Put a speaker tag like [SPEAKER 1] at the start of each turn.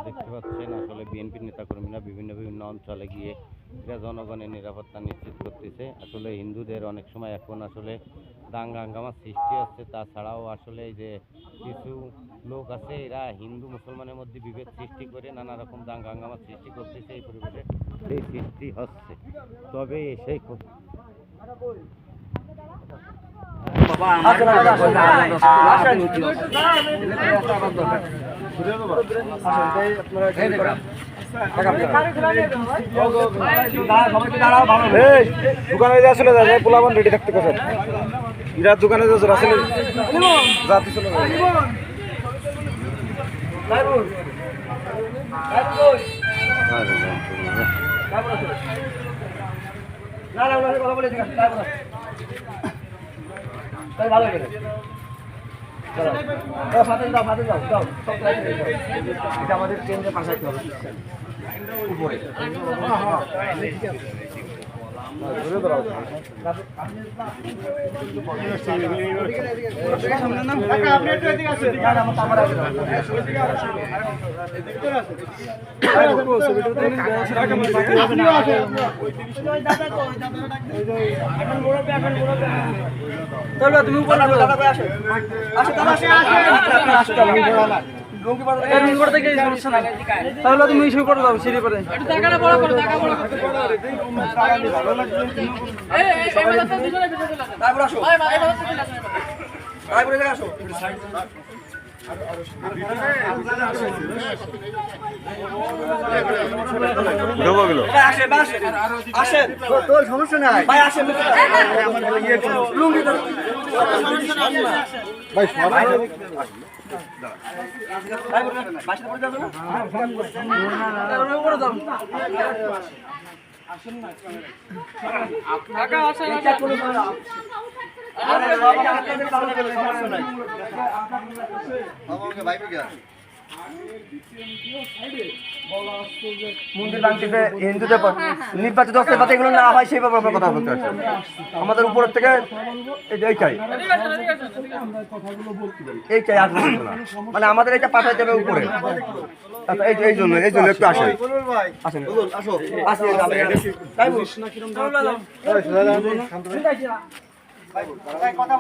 [SPEAKER 1] দেখতে পাচ্ছেন আসলে বিএনপির নেতাকর্মীরা বিভিন্ন অঞ্চলে গিয়ে এরা জনগণের নিরাপত্তা নিশ্চিত করতেছে। আসলে হিন্দুদের অনেক সময় এখন আসলে দাঙ্গা হাঙ্গামার সৃষ্টি হচ্ছে। তাছাড়াও আসলে যে কিছু লোক আছে এরা হিন্দু মুসলমানের মধ্যে বিভেদ সৃষ্টি করে নানা রকম দাঙ্গা হাঙ্গামার সৃষ্টি করতেছে। এই পরিবেশে এই সৃষ্টি হচ্ছে। তবে সেই
[SPEAKER 2] দোকানে যা চলে যায় পোলাবান রেডি থাকতে কথা ইরার দোকানে যাচ্ছে রাসেল যাতে চলে যায়
[SPEAKER 3] ভালো গেলে এটা আমাদের ট্রেনের পাশাইতে হবে উপরে তুমি তাহলে তুমি শুরু করে দাও সিঁড়ি করে তারপর আসো আসো সমস্যা নাই ভাই আসেন মন্দির ভাঙতে হিন্দুদের নির্বাচিত হচ্ছে এগুলো না হয় সেই ব্যাপারে কথা বলতে হচ্ছে আমাদের উপরের থেকে এই চাই আর মানে আমাদের এটা পাঠাই দেবে উপরে এই জন্য একটু আসেন আসেন